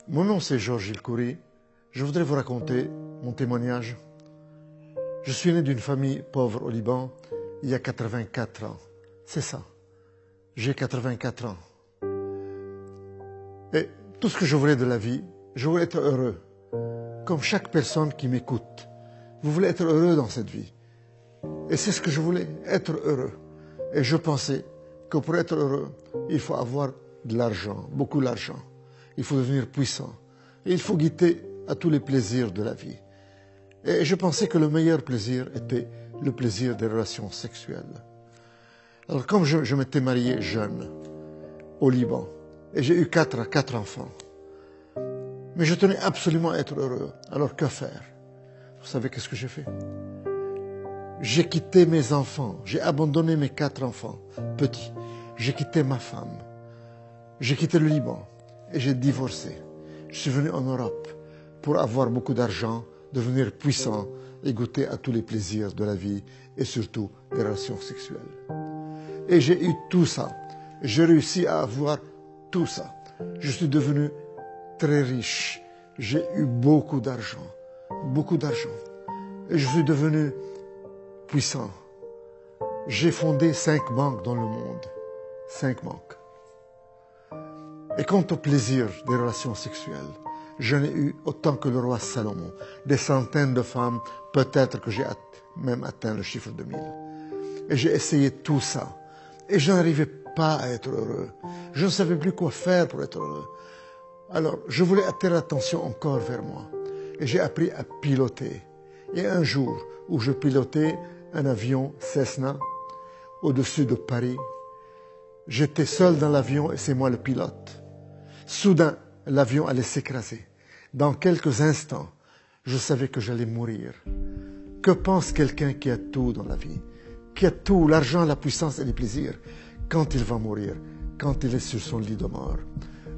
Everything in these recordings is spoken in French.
Mon nom c'est Georges Ilkouri. Je voudrais vous raconter mon témoignage. Je suis né d'une famille pauvre au Liban il y a 84 ans. C'est ça. J'ai 84 ans. Et tout ce que je voulais de la vie, je voulais être heureux. Comme chaque personne qui m'écoute. Vous voulez être heureux dans cette vie. Et c'est ce que je voulais, être heureux. Et je pensais que pour être heureux, il faut avoir de l'argent, beaucoup d'argent. Il faut devenir puissant. Et il faut goûter à tous les plaisirs de la vie. Et je pensais que le meilleur plaisir était le plaisir des relations sexuelles. Alors comme je m'étais marié jeune, au Liban, et j'ai eu quatre enfants, mais je tenais absolument à être heureux. Alors que faire? Vous savez qu'est-ce que j'ai fait? J'ai quitté mes enfants, j'ai abandonné mes 4 enfants petits. J'ai quitté ma femme, j'ai quitté le Liban et j'ai divorcé. Je suis venu en Europe pour avoir beaucoup d'argent, devenir puissant et goûter à tous les plaisirs de la vie et surtout des relations sexuelles. Et j'ai eu tout ça. J'ai réussi à avoir tout ça. Je suis devenu très riche. J'ai eu beaucoup d'argent. Beaucoup d'argent. Et je suis devenu puissant. J'ai fondé 5 banques dans le monde. 5 banques. Et quant au plaisir des relations sexuelles, je n'ai eu autant que le roi Salomon. Des centaines de femmes, peut-être que j'ai même atteint le chiffre de 1000. Et j'ai essayé tout ça. Et je n'arrivais pas à être heureux. Je ne savais plus quoi faire pour être heureux. Alors, je voulais attirer l'attention encore vers moi. Et j'ai appris à piloter. Et un jour où je pilotais un avion Cessna au-dessus de Paris, j'étais seul dans l'avion et c'est moi le pilote. Soudain, l'avion allait s'écraser. Dans quelques instants, je savais que j'allais mourir. Que pense quelqu'un qui a tout dans la vie, qui a tout, l'argent, la puissance et les plaisirs, quand il va mourir, quand il est sur son lit de mort?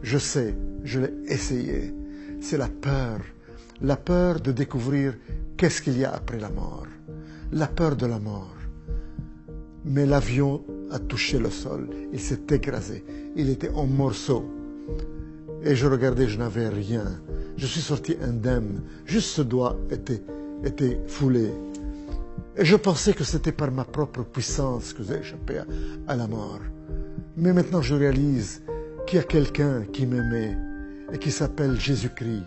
Je sais, je l'ai essayé. C'est la peur de découvrir qu'est-ce qu'il y a après la mort, la peur de la mort. Mais l'avion a touché le sol, il s'est écrasé, il était en morceaux. Et je regardais, je n'avais rien. Je suis sorti indemne, juste ce doigt était foulé. Et je pensais que c'était par ma propre puissance que j'ai échappé à la mort. Mais maintenant je réalise qu'il y a quelqu'un qui m'aimait et qui s'appelle Jésus-Christ,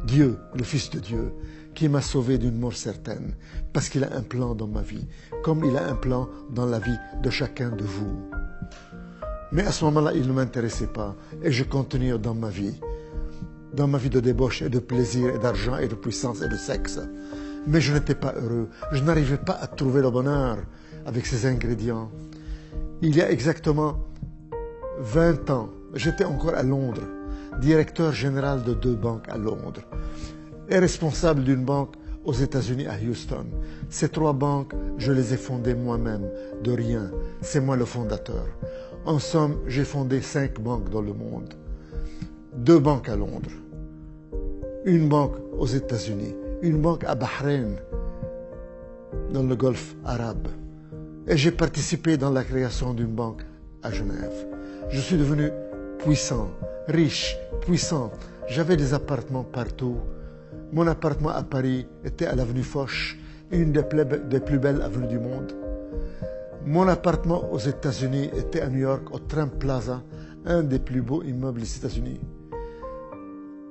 Dieu, le Fils de Dieu, qui m'a sauvé d'une mort certaine, parce qu'il a un plan dans ma vie, comme il a un plan dans la vie de chacun de vous. Mais à ce moment-là, il ne m'intéressait pas, et je continuais dans ma vie de débauche et de plaisir et d'argent et de puissance et de sexe. Mais je n'étais pas heureux, je n'arrivais pas à trouver le bonheur avec ces ingrédients. Il y a exactement 20 ans, j'étais encore à Londres, directeur général de 2 banques à Londres et responsable d'une banque aux États-Unis à Houston. Ces 3 banques, je les ai fondées moi-même, de rien. C'est moi le fondateur. En somme, j'ai fondé 5 banques dans le monde. 2 banques à Londres, une banque aux États-Unis, une banque à Bahreïn, dans le Golfe arabe. Et j'ai participé dans la création d'une banque à Genève. Je suis devenu puissant, riche, puissant. J'avais des appartements partout. Mon appartement à Paris était à l'avenue Foch, une des plus belles avenues du monde. Mon appartement aux États-Unis était à New York, au Trump Plaza, un des plus beaux immeubles des États-Unis.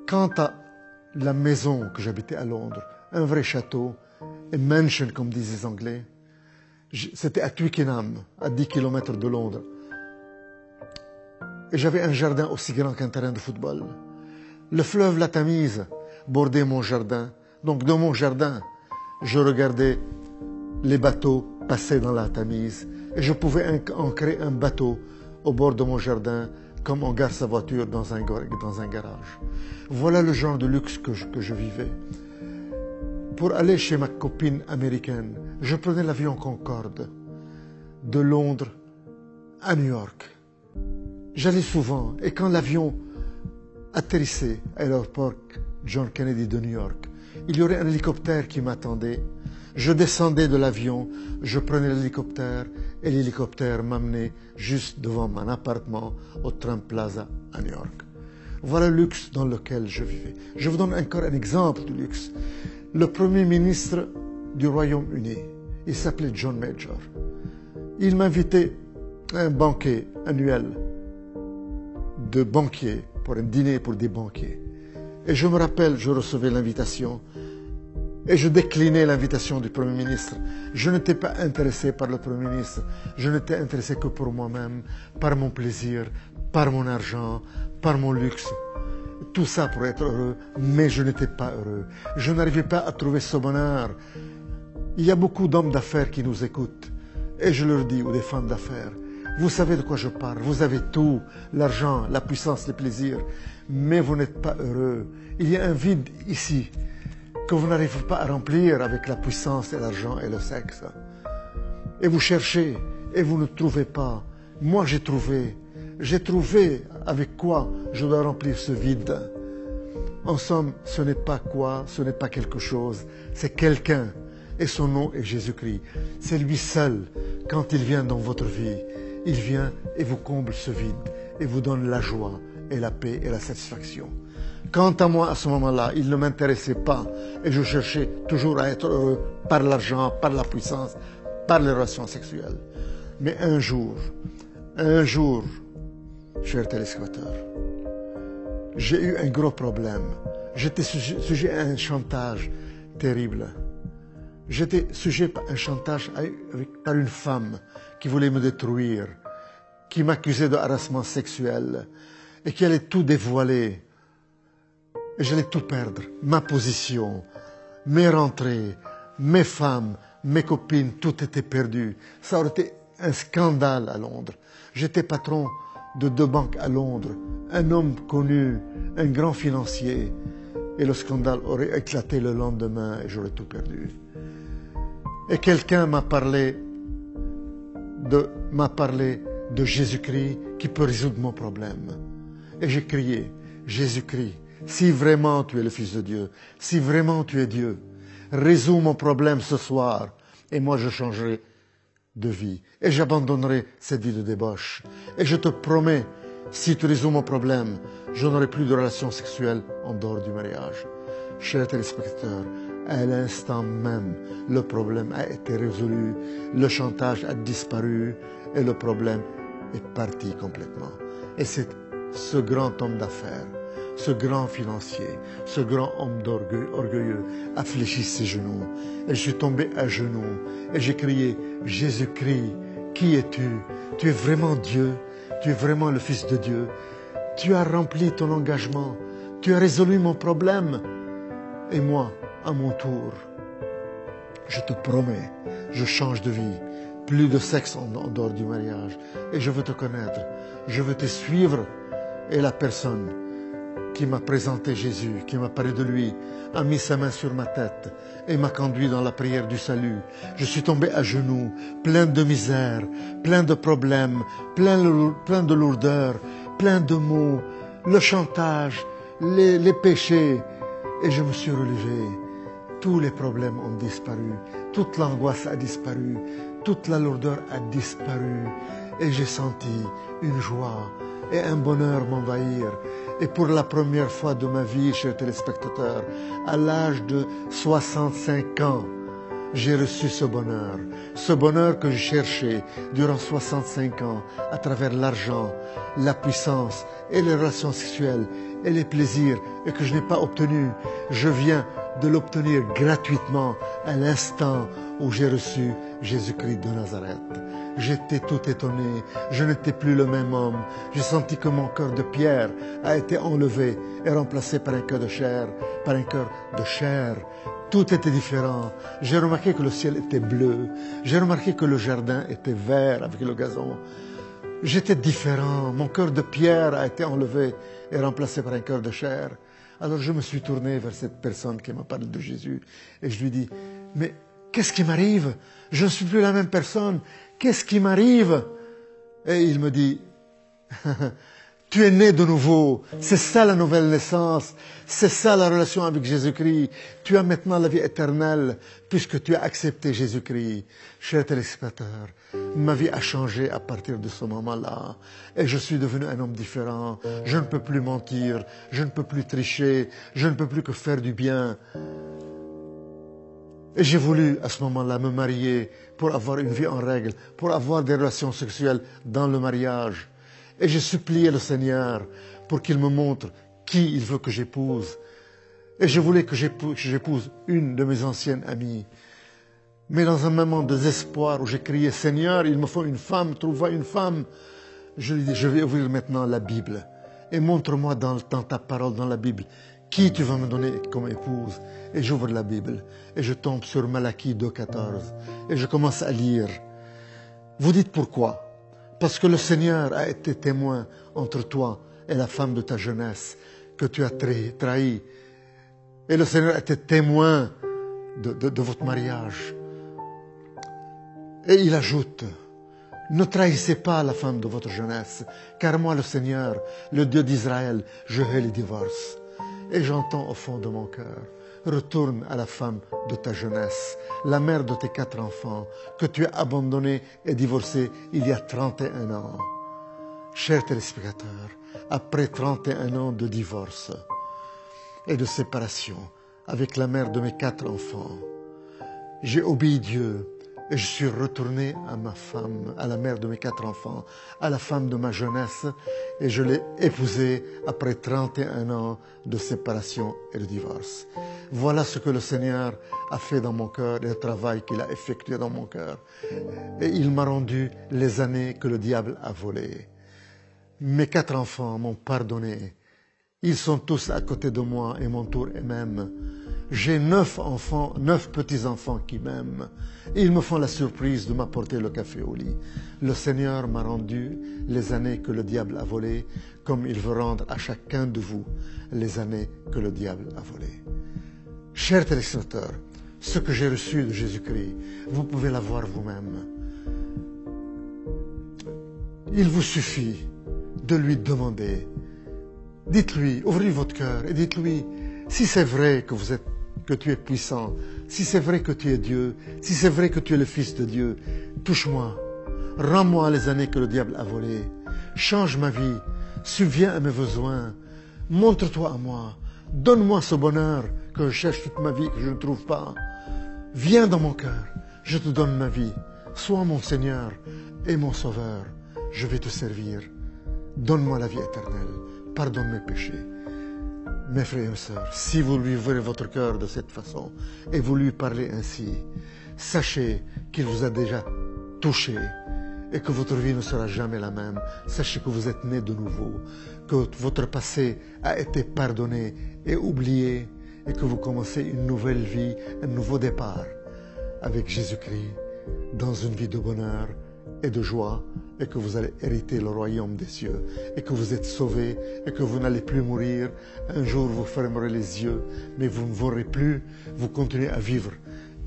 Quant à la maison que j'habitais à Londres, un vrai château, a mansion comme disent les Anglais, c'était à Twickenham, à 10 km de Londres. Et j'avais un jardin aussi grand qu'un terrain de football. Le fleuve la Tamise bordait mon jardin. Donc dans mon jardin, je regardais les bateaux passer dans la Tamise. Et je pouvais ancrer un bateau au bord de mon jardin comme on gare sa voiture dans un garage. Voilà le genre de luxe que je vivais. Pour aller chez ma copine américaine, je prenais l'avion Concorde de Londres à New York. J'allais souvent et quand l'avion atterrissait à l'aéroport John Kennedy de New York, il y aurait un hélicoptère qui m'attendait. Je descendais de l'avion, je prenais l'hélicoptère et l'hélicoptère m'amenait juste devant mon appartement au Trump Plaza à New York. Voilà le luxe dans lequel je vivais. Je vous donne encore un exemple de luxe. Le premier ministre du Royaume-Uni, il s'appelait John Major. Il m'invitait à un banquet annuel de banquiers, pour un dîner pour des banquiers. Et je me rappelle, je recevais l'invitation et je déclinais l'invitation du Premier ministre. Je n'étais pas intéressé par le Premier ministre. Je n'étais intéressé que pour moi-même, par mon plaisir, par mon argent, par mon luxe. Tout ça pour être heureux, mais je n'étais pas heureux. Je n'arrivais pas à trouver ce bonheur. Il y a beaucoup d'hommes d'affaires qui nous écoutent. Et je leur dis, ou des femmes d'affaires, vous savez de quoi je parle. Vous avez tout, l'argent, la puissance, les plaisirs, mais vous n'êtes pas heureux. Il y a un vide ici que vous n'arrivez pas à remplir avec la puissance et l'argent et le sexe. Et vous cherchez et vous ne trouvez pas. Moi, j'ai trouvé avec quoi je dois remplir ce vide. En somme, ce n'est pas quoi, ce n'est pas quelque chose, c'est quelqu'un. Et son nom est Jésus-Christ. C'est lui seul, quand il vient dans votre vie, il vient et vous comble ce vide et vous donne la joie et la paix et la satisfaction. Quant à moi, à ce moment-là, il ne m'intéressait pas et je cherchais toujours à être heureux par l'argent, par la puissance, par les relations sexuelles. Mais un jour, chers téléspectateurs, j'ai eu un gros problème. J'étais sujet à un chantage terrible. J'étais sujet à un chantage par une femme qui voulait me détruire, qui m'accusait de harcèlement sexuel et qui allait tout dévoiler. Et j'allais tout perdre, ma position, mes rentrées, mes femmes, mes copines, tout était perdu. Ça aurait été un scandale à Londres. J'étais patron de 2 banques à Londres, un homme connu, un grand financier. Et le scandale aurait éclaté le lendemain et j'aurais tout perdu. Et quelqu'un m'a parlé de Jésus-Christ qui peut résoudre mon problème. Et j'ai crié, Jésus-Christ, si vraiment tu es le Fils de Dieu, si vraiment tu es Dieu, résous mon problème ce soir et moi je changerai de vie et j'abandonnerai cette vie de débauche. Et je te promets, si tu résous mon problème, je n'aurai plus de relations sexuelles en dehors du mariage. Chers téléspectateurs, à l'instant même, le problème a été résolu, le chantage a disparu et le problème est parti complètement. Et c'est ce grand homme d'affaires, ce grand financier, ce grand homme orgueilleux a fléchi ses genoux. Et je suis tombé à genoux et j'ai crié, Jésus-Christ, qui es-tu? Tu es vraiment Dieu, tu es vraiment le Fils de Dieu. Tu as rempli ton engagement, tu as résolu mon problème. Et moi, à mon tour, je te promets, je change de vie. Plus de sexe en dehors du mariage. Et je veux te connaître, je veux te suivre. Et la personne qui m'a présenté Jésus, qui m'a parlé de lui, a mis sa main sur ma tête et m'a conduit dans la prière du salut. Je suis tombé à genoux, plein de misère, plein de problèmes, plein de lourdeur, plein de maux, le chantage, les péchés. Et je me suis relevé. Tous les problèmes ont disparu, toute l'angoisse a disparu, toute la lourdeur a disparu. Et j'ai senti une joie et un bonheur m'envahir. Et pour la première fois de ma vie, chers téléspectateurs, à l'âge de 65 ans, j'ai reçu ce bonheur que je cherchais durant 65 ans à travers l'argent, la puissance et les relations sexuelles et les plaisirs et que je n'ai pas obtenu. Je viens de l'obtenir gratuitement à l'instant où j'ai reçu Jésus-Christ de Nazareth. J'étais tout étonné, je n'étais plus le même homme. J'ai senti que mon cœur de pierre a été enlevé et remplacé par un cœur de chair, par un cœur de chair. Tout était différent. J'ai remarqué que le ciel était bleu. J'ai remarqué que le jardin était vert avec le gazon. J'étais différent. Mon cœur de pierre a été enlevé et remplacé par un cœur de chair. Alors je me suis tourné vers cette personne qui m'a parlé de Jésus et je lui dis, mais qu'est-ce qui m'arrive? Je ne suis plus la même personne. Qu'est-ce qui m'arrive? Et il me dit, Tu es né de nouveau. C'est ça la nouvelle naissance. C'est ça la relation avec Jésus-Christ. Tu as maintenant la vie éternelle puisque tu as accepté Jésus-Christ. Chers téléspectateurs, ma vie a changé à partir de ce moment-là. Et je suis devenu un homme différent. Je ne peux plus mentir. Je ne peux plus tricher. Je ne peux plus que faire du bien. Et j'ai voulu à ce moment-là me marier pour avoir une vie en règle, pour avoir des relations sexuelles dans le mariage. Et j'ai supplié le Seigneur pour qu'il me montre qui il veut que j'épouse. Et je voulais que j'épouse une de mes anciennes amies. Mais dans un moment de désespoir où j'ai crié, Seigneur, il me faut une femme, trouve-moi une femme. Je lui ai dit, je vais ouvrir maintenant la Bible. Et montre-moi dans ta parole, dans la Bible, qui tu vas me donner comme épouse. Et j'ouvre la Bible. Et je tombe sur Malachie 2,14. Et je commence à lire. Vous dites pourquoi? Parce que le Seigneur a été témoin entre toi et la femme de ta jeunesse que tu as trahi. Et le Seigneur a été témoin de votre mariage. Et il ajoute, ne trahissez pas la femme de votre jeunesse, car moi, le Seigneur, le Dieu d'Israël, je hais les divorces. Et j'entends au fond de mon cœur, retourne à la femme de ta jeunesse, la mère de tes 4 enfants, que tu as abandonnée et divorcée il y a 31 ans. Chers téléspectateurs, après 31 ans de divorce et de séparation avec la mère de mes 4 enfants, j'ai obéi Dieu et je suis retourné à ma femme, à la mère de mes 4 enfants, à la femme de ma jeunesse, et je l'ai épousée après 31 ans de séparation et de divorce. Voilà ce que le Seigneur a fait dans mon cœur et le travail qu'il a effectué dans mon cœur. Et il m'a rendu les années que le diable a volées. Mes 4 enfants m'ont pardonné. Ils sont tous à côté de moi et m'entourent eux-mêmes. J'ai 9 enfants, 9 petits-enfants qui m'aiment. Ils me font la surprise de m'apporter le café au lit. Le Seigneur m'a rendu les années que le diable a volées, comme il veut rendre à chacun de vous les années que le diable a volées. Chers téléspectateurs, ce que j'ai reçu de Jésus-Christ, vous pouvez l'avoir vous-même. Il vous suffit de lui demander. Dites-lui, ouvrez votre cœur et dites-lui, si c'est vrai que tu es puissant, si c'est vrai que tu es Dieu, si c'est vrai que tu es le Fils de Dieu, touche-moi, rends-moi les années que le diable a volées, change ma vie, subviens à mes besoins, montre-toi à moi, donne-moi ce bonheur que je cherche toute ma vie, que je ne trouve pas. Viens dans mon cœur, je te donne ma vie, sois mon Seigneur et mon Sauveur, je vais te servir. Donne-moi la vie éternelle, pardonne mes péchés. Mes frères et mes sœurs, si vous lui ouvrez votre cœur de cette façon et vous lui parlez ainsi, sachez qu'il vous a déjà touché et que votre vie ne sera jamais la même. Sachez que vous êtes né de nouveau, que votre passé a été pardonné et oublié et que vous commencez une nouvelle vie, un nouveau départ avec Jésus-Christ dans une vie de bonheur et de joie, et que vous allez hériter le royaume des cieux, et que vous êtes sauvés, et que vous n'allez plus mourir. Un jour, vous fermerez les yeux, mais vous ne mourrez plus, vous continuez à vivre.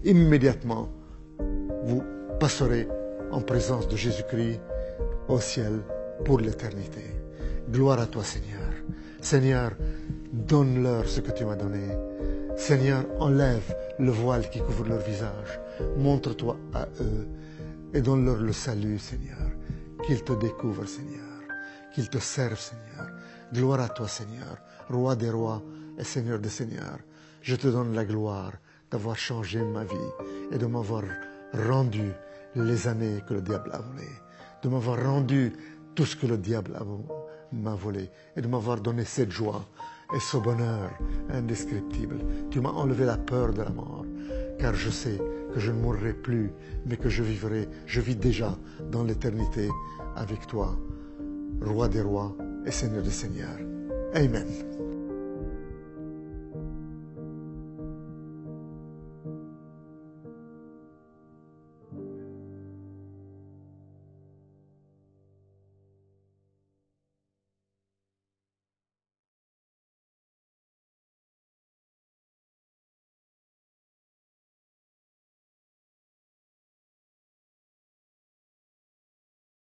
Immédiatement, vous passerez en présence de Jésus-Christ au ciel pour l'éternité. Gloire à toi, Seigneur. Seigneur, donne-leur ce que tu m'as donné. Seigneur, enlève le voile qui couvre leur visage. Montre-toi à eux et donne-leur le salut, Seigneur. Qu'ils te découvrent, Seigneur. Qu'ils te servent, Seigneur. Gloire à toi, Seigneur, Roi des rois et Seigneur des seigneurs. Je te donne la gloire d'avoir changé ma vie et de m'avoir rendu les années que le diable a volées, de m'avoir rendu tout ce que le diable m'a volé et de m'avoir donné cette joie et ce bonheur indescriptible. Tu m'as enlevé la peur de la mort, car je sais que je ne mourrai plus, mais que je vis déjà dans l'éternité avec toi, Roi des rois et Seigneur des seigneurs. Amen.